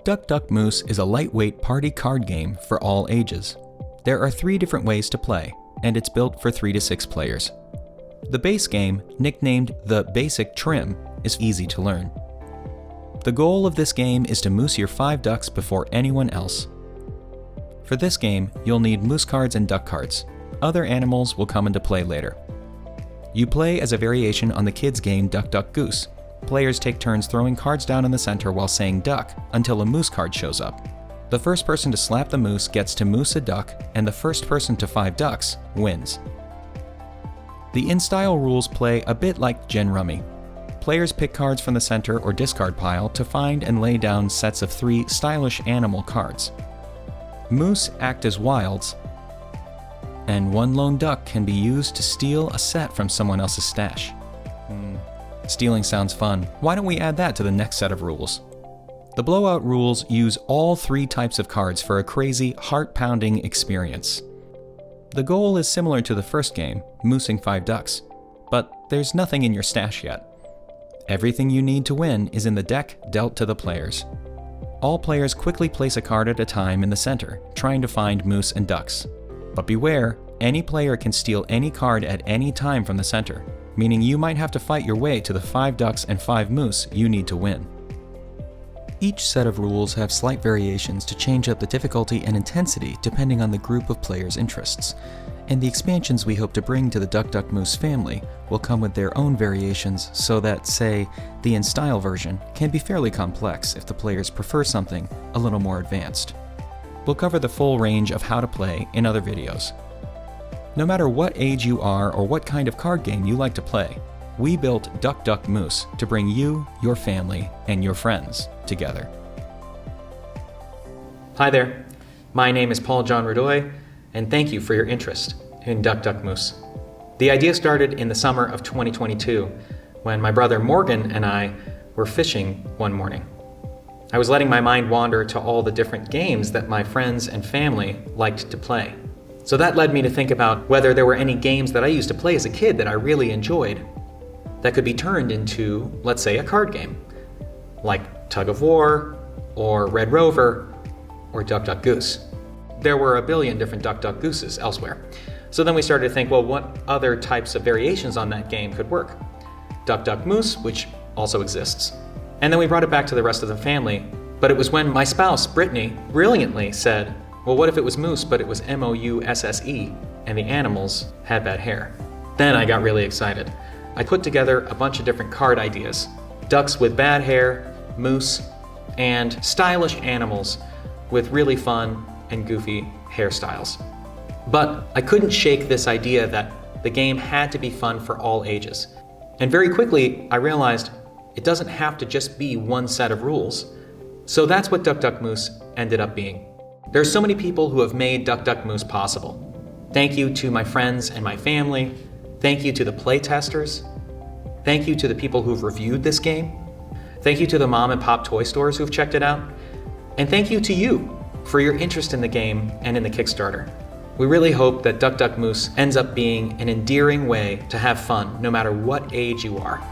Duck Duck Mousse is a lightweight party card game for all ages. There are 3 different ways to play, and it's built for 3 to 6 players. The base game, nicknamed the Basic Trim, is easy to learn. The goal of this game is to mousse your 5 ducks before anyone else. For this game, you'll need moose cards and duck cards. Other animals will come into play later. You play as a variation on the kids' game Duck Duck Goose. Players take turns throwing cards down in the center while saying duck until a moose card shows up. The first person to slap the moose gets to mousse a duck, and the first person to 5 ducks wins. The in-style rules play a bit like Gin Rummy. Players pick cards from the center or discard pile to find and lay down sets of 3 stylish animal cards. Moose act as wilds, and 1 lone duck can be used to steal a set from someone else's stash. Stealing sounds fun. Why don't we add that to the next set of rules? The blowout rules use all 3 types of cards for a crazy, heart-pounding experience. The goal is similar to the first game, moussing 5 ducks, but there's nothing in your stash yet. Everything you need to win is in the deck dealt to the players. All players quickly place a card at a time in the center, trying to find moose and ducks. But beware, any player can steal any card at any time from the center, meaning you might have to fight your way to the 5 ducks and 5 moose you need to win. Each set of rules have slight variations to change up the difficulty and intensity depending on the group of players' interests, and the expansions we hope to bring to the Duck Duck Mousse family will come with their own variations so that, say, the in-style version can be fairly complex if the players prefer something a little more advanced. We'll cover the full range of how to play in other videos. No matter what age you are or what kind of card game you like to play, we built Duck Duck Mousse to bring you, your family, and your friends together. Hi there, my name is Paul John Rudoy, and thank you for your interest in Duck Duck Mousse. The idea started in the summer of 2022 when my brother Morgan and I were fishing one morning. I was letting my mind wander to all the different games that my friends and family liked to play. So that led me to think about whether there were any games that I used to play as a kid that I really enjoyed that could be turned into, let's say, a card game, like Tug of War, or Red Rover, or Duck Duck Goose. There were a billion different Duck Duck Gooses elsewhere. So then we started to think, well, what other types of variations on that game could work? Duck Duck Mousse, which also exists. And then we brought it back to the rest of the family, but it was when my spouse, Brittany, brilliantly said, well, what if it was Mousse, but it was M-O-U-S-S-E, and the animals had bad hair? Then I got really excited. I put together a bunch of different card ideas. Ducks with bad hair, moose, and stylish animals with really fun and goofy hairstyles. But I couldn't shake this idea that the game had to be fun for all ages. And very quickly, I realized it doesn't have to just be one set of rules. So that's what Duck Duck Mousse ended up being. There are so many people who have made Duck Duck Mousse possible. Thank you to my friends and my family. Thank you to the playtesters. Thank you to the people who've reviewed this game. Thank you to the mom and pop toy stores who've checked it out. And thank you to you for your interest in the game and in the Kickstarter. We really hope that Duck Duck Mousse ends up being an endearing way to have fun no matter what age you are.